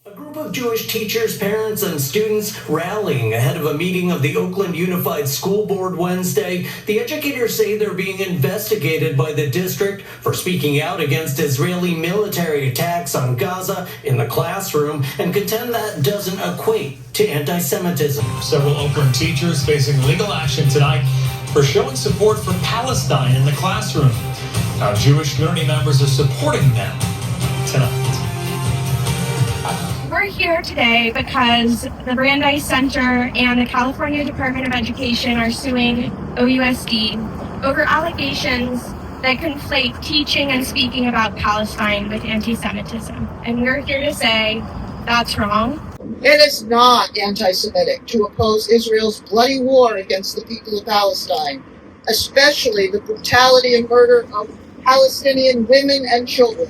A group of Jewish teachers, parents, and students rallying ahead of a meeting of the Oakland Unified School Board Wednesday. The educators say they're being investigated by the district for speaking out against Israeli military attacks on Gaza in the classroom and contend that doesn't equate to anti-Semitism. Several Oakland teachers facing legal action tonight for showing support for Palestine in the classroom. How Jewish community members are supporting them tonight. We're here today because the Brandeis Center and the California Department of Education are suing OUSD over allegations that conflate teaching and speaking about Palestine with anti-Semitism. And we're here to say that's wrong. It is not anti-Semitic to oppose Israel's bloody war against the people of Palestine, especially the brutality and murder of Palestinian women and children.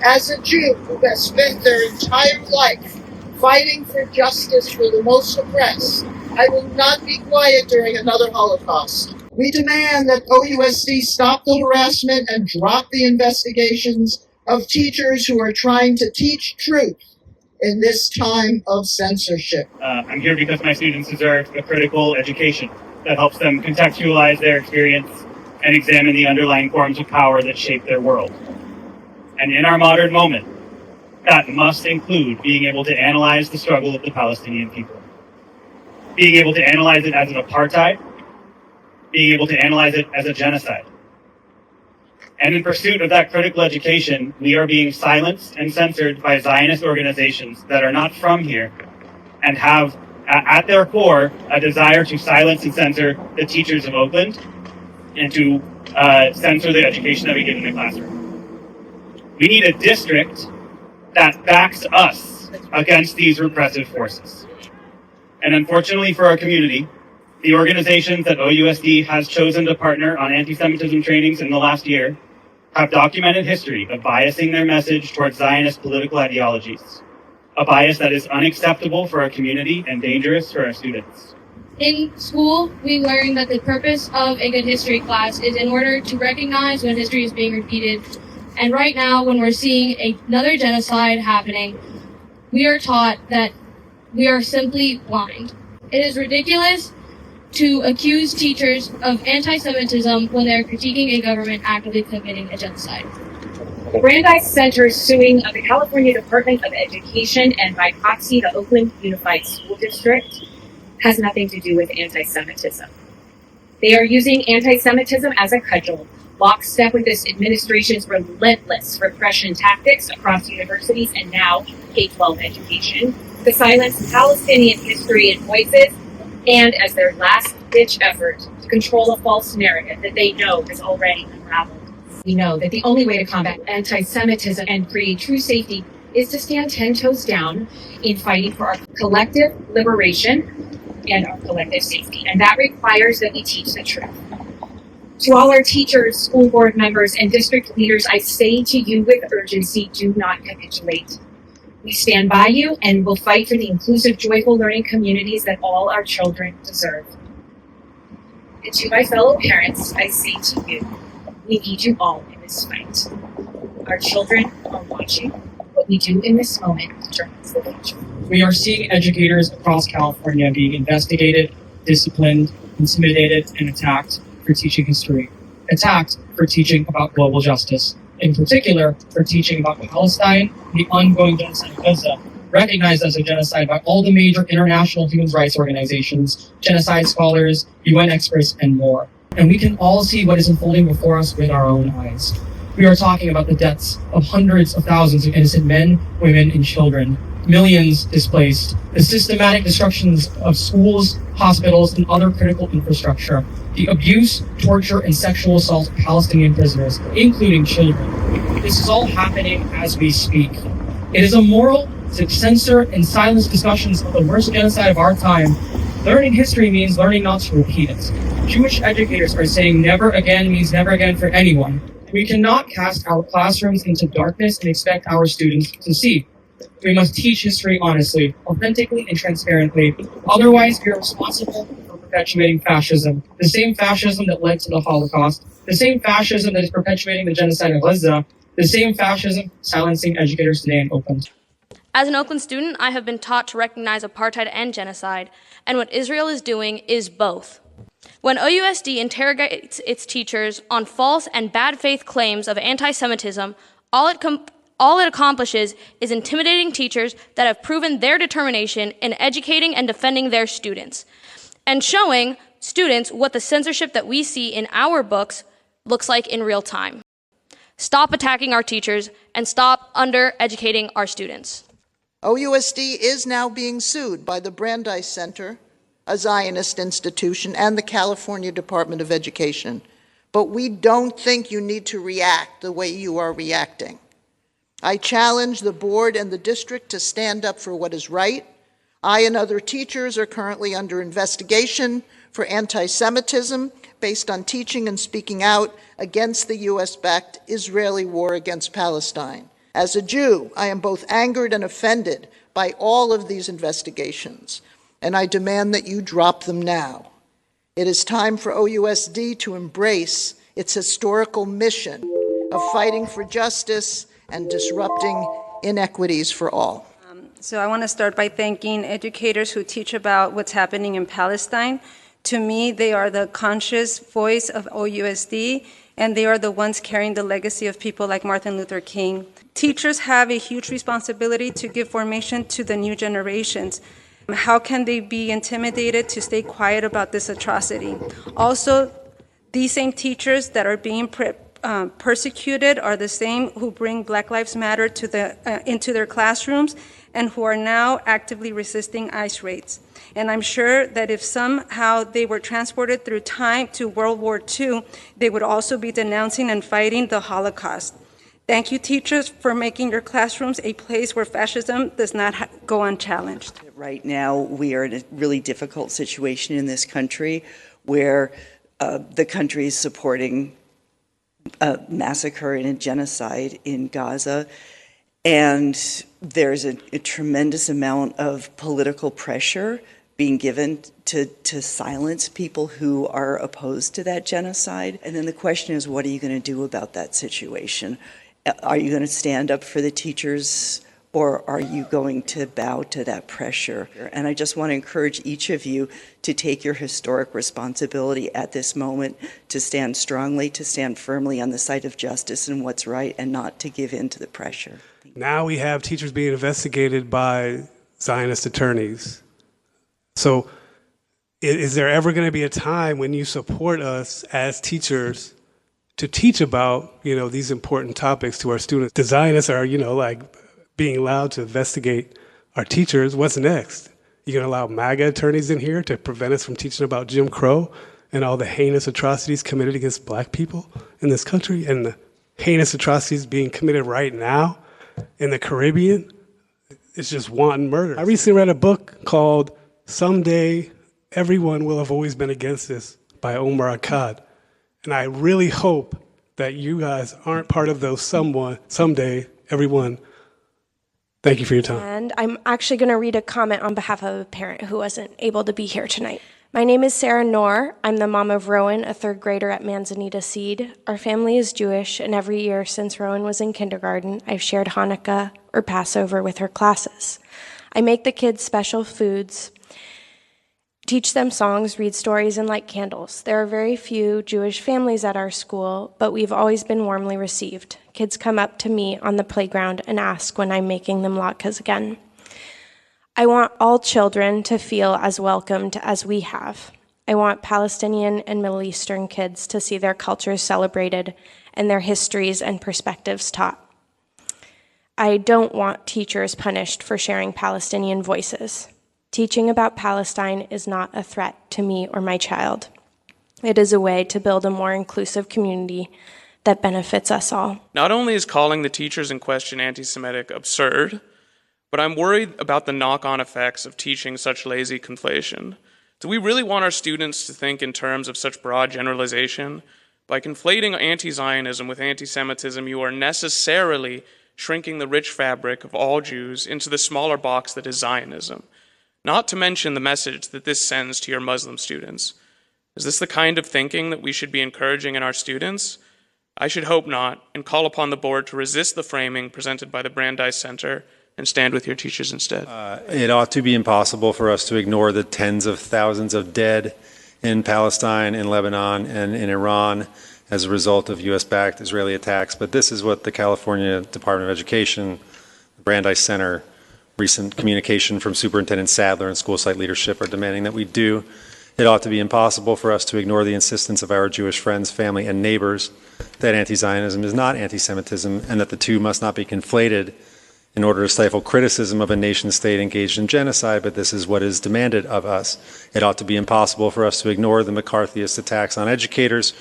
As a Jew who has spent their entire life fighting for justice for the most oppressed, I will not be quiet during another Holocaust. We demand that OUSD stop the harassment and drop the investigations of teachers who are trying to teach truth in this time of censorship. I'm here because my students deserve a critical education that helps them contextualize their experience and examine the underlying forms of power that shape their world. And in our modern moment, that must include being able to analyze the struggle of the Palestinian people. Being able to analyze it as an apartheid, being able to analyze it as a genocide. And in pursuit of that critical education, we are being silenced and censored by Zionist organizations that are not from here and have, at their core, a desire to silence and censor the teachers of Oakland and to censor the education that we get in the classroom. We need a district that backs us against these repressive forces. And unfortunately for our community, the organizations that OUSD has chosen to partner on anti-Semitism trainings in the last year have documented history of biasing their message towards Zionist political ideologies, a bias that is unacceptable for our community and dangerous for our students. In school, we learn that the purpose of a good history class is in order to recognize when history is being repeated. And right now, when we're seeing another genocide happening, we are taught that we are simply blind. It is ridiculous to accuse teachers of anti-Semitism when they're critiquing a government actively committing a genocide. The Brandeis Center is suing the California Department of Education and by proxy the Oakland Unified School District has nothing to do with anti-Semitism. They are using anti-Semitism as a cudgel, lockstep with this administration's relentless repression tactics across universities and now K-12 education, to silence Palestinian history and voices, and as their last-ditch effort to control a false narrative that they know has already unraveled. We know that the only way to combat anti-Semitism and create true safety is to stand 10 toes down in fighting for our collective liberation and our collective safety, and that requires that we teach the truth. To all our teachers, school board members, and district leaders, I say to you with urgency, do not capitulate. We stand by you and will fight for the inclusive, joyful learning communities that all our children deserve. And to my fellow parents, I say to you, we need you all in this fight. Our children are watching. What we do in this moment determines the future. We are seeing educators across California being investigated, disciplined, intimidated, and attacked for teaching history, attacked for teaching about global justice, in particular for teaching about Palestine, the ongoing genocide of Gaza, recognized as a genocide by all the major international human rights organizations, genocide scholars, UN experts, and more. And we can all see what is unfolding before us with our own eyes. We are talking about the deaths of hundreds of thousands of innocent men, women, and children, millions displaced, the systematic destructions of schools, hospitals, and other critical infrastructure, the abuse, torture, and sexual assault of Palestinian prisoners, including children. This is all happening as we speak. It is immoral to censor and silence discussions of the worst genocide of our time. Learning history means learning not to repeat it. Jewish educators are saying never again means never again for anyone. We cannot cast our classrooms into darkness and expect our students to see. We must teach history honestly, authentically, and transparently. Otherwise, we are responsible for perpetuating fascism, the same fascism that led to the Holocaust, the same fascism that is perpetuating the genocide of Gaza, the same fascism silencing educators today in Oakland. As an Oakland student, I have been taught to recognize apartheid and genocide, and what Israel is doing is both. When OUSD interrogates its teachers on false and bad faith claims of anti-Semitism, all it accomplishes is intimidating teachers that have proven their determination in educating and defending their students, and showing students what the censorship that we see in our books looks like in real time. Stop attacking our teachers and stop under-educating our students. OUSD is now being sued by the Brandeis Center, a Zionist institution, and the California Department of Education. But we don't think you need to react the way you are reacting. I challenge the board and the district to stand up for what is right. I and other teachers are currently under investigation for anti-Semitism based on teaching and speaking out against the US-backed Israeli war against Palestine. As a Jew, I am both angered and offended by all of these investigations, and I demand that you drop them now. It is time for OUSD to embrace its historical mission of fighting for justice and disrupting inequities for all. So I want to start by thanking educators who teach about what's happening in Palestine. To me, they are the conscious voice of OUSD, and they are the ones carrying the legacy of people like Martin Luther King. Teachers have a huge responsibility to give formation to the new generations. How can they be intimidated to stay quiet about this atrocity? Also, these same teachers that are being persecuted are the same who bring Black Lives Matter to into their classrooms and who are now actively resisting ICE raids. And I'm sure that if somehow they were transported through time to World War II, they would also be denouncing and fighting the Holocaust. Thank you, teachers, for making your classrooms a place where fascism does not go unchallenged. Right now, we are in a really difficult situation in this country where the country is supporting a massacre and a genocide in Gaza. And there's a tremendous amount of political pressure being given to silence people who are opposed to that genocide. And then the question is, what are you going to do about that situation? Are you going to stand up for the teachers, or are you going to bow to that pressure? And I just want to encourage each of you to take your historic responsibility at this moment, to stand strongly, to stand firmly on the side of justice and what's right, and not to give in to the pressure. Now we have teachers being investigated by Zionist attorneys. So is there ever going to be a time when you support us as teachers to teach about, these important topics to our students? The Zionists are, being allowed to investigate our teachers. What's next? You going to allow MAGA attorneys in here to prevent us from teaching about Jim Crow and all the heinous atrocities committed against Black people in this country, and the heinous atrocities being committed right now in the Caribbean? It's just wanton murder. I recently read a book called Someday Everyone Will Have Always Been Against This by Omar Akkad. And I really hope that you guys aren't part of those someday everyone. Thank you for your time. And I'm actually going to read a comment on behalf of a parent who wasn't able to be here tonight. My name is Sarah Knorr. I'm the mom of Rowan, a third grader at Manzanita Seed. Our family is Jewish, and every year since Rowan was in kindergarten, I've shared Hanukkah or Passover with her classes. I make the kids special foods, teach them songs, read stories, and light candles. There are very few Jewish families at our school, but we've always been warmly received. Kids come up to me on the playground and ask when I'm making them latkes again. I want all children to feel as welcomed as we have. I want Palestinian and Middle Eastern kids to see their cultures celebrated and their histories and perspectives taught. I don't want teachers punished for sharing Palestinian voices. Teaching about Palestine is not a threat to me or my child. It is a way to build a more inclusive community that benefits us all. Not only is calling the teachers in question anti-Semitic absurd, but I'm worried about the knock-on effects of teaching such lazy conflation. Do we really want our students to think in terms of such broad generalization? By conflating anti-Zionism with anti-Semitism, you are necessarily shrinking the rich fabric of all Jews into the smaller box that is Zionism. Not to mention the message that this sends to your Muslim students. Is this the kind of thinking that we should be encouraging in our students? I should hope not, and call upon the board to resist the framing presented by the Brandeis Center and stand with your teachers instead? It ought to be impossible for us to ignore the tens of thousands of dead in Palestine, in Lebanon, and in Iran as a result of U.S.-backed Israeli attacks. But this is what the California Department of Education, the Brandeis Center, recent communication from Superintendent Sadler and school site leadership are demanding that we do. It ought to be impossible for us to ignore the insistence of our Jewish friends, family, and neighbors that anti-Zionism is not anti-Semitism and that the two must not be conflated in order to stifle criticism of a nation-state engaged in genocide, but this is what is demanded of us. It ought to be impossible for us to ignore the McCarthyist attacks on educators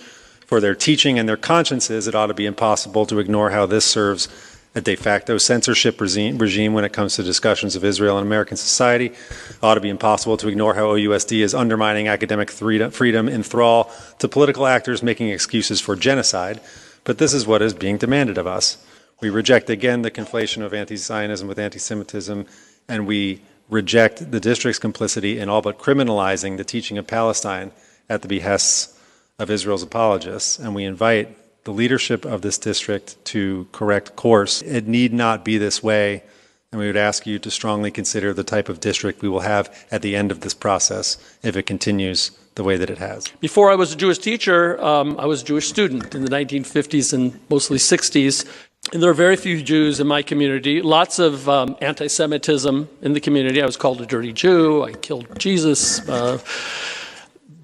for their teaching and their consciences. It ought to be impossible to ignore how this serves a de facto censorship regime when it comes to discussions of Israel and American society. It ought to be impossible to ignore how OUSD is undermining academic freedom in thrall to political actors making excuses for genocide. But this is what is being demanded of us. We reject again the conflation of anti-Zionism with anti-Semitism, and we reject the district's complicity in all but criminalizing the teaching of Palestine at the behests of Israel's apologists, and we invite the leadership of this district to correct course. It need not be this way, and we would ask you to strongly consider the type of district we will have at the end of this process if it continues the way that it has. Before I was a Jewish teacher, I was a Jewish student in the 1950s and mostly 60s. And there are very few Jews in my community, lots of anti-Semitism in the community. I was called a dirty Jew, I killed Jesus.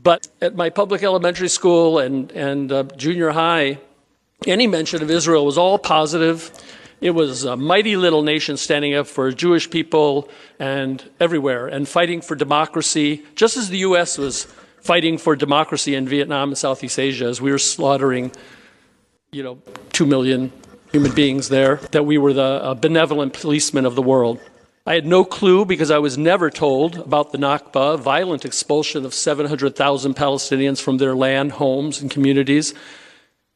But at my public elementary school and junior high, any mention of Israel was all positive. It was a mighty little nation standing up for Jewish people and everywhere and fighting for democracy, just as the U.S. was fighting for democracy in Vietnam and Southeast Asia as we were slaughtering, 2 million human beings there, that we were the benevolent policemen of the world. I had no clue because I was never told about the Nakba, violent expulsion of 700,000 Palestinians from their land, homes, and communities.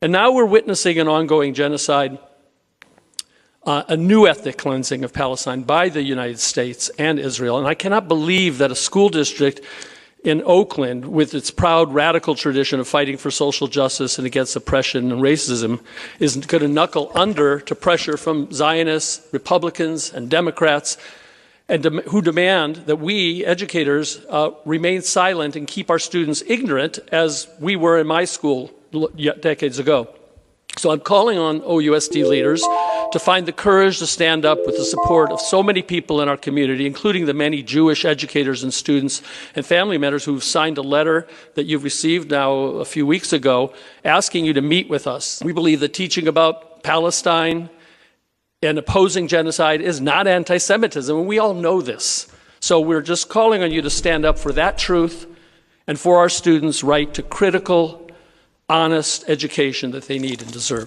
And now we're witnessing an ongoing genocide, a new ethnic cleansing of Palestine by the United States and Israel. And I cannot believe that a school district in Oakland, with its proud radical tradition of fighting for social justice and against oppression and racism, is going to knuckle under to pressure from Zionists, Republicans, and Democrats, and who demand that we, educators, remain silent and keep our students ignorant, as we were in my school decades ago. So I'm calling on OUSD leaders to find the courage to stand up with the support of so many people in our community, including the many Jewish educators and students and family members who've signed a letter that you've received now a few weeks ago, asking you to meet with us. We believe that teaching about Palestine and opposing genocide is not anti-Semitism, and we all know this. So we're just calling on you to stand up for that truth and for our students' right to critical, honest education that they need and deserve.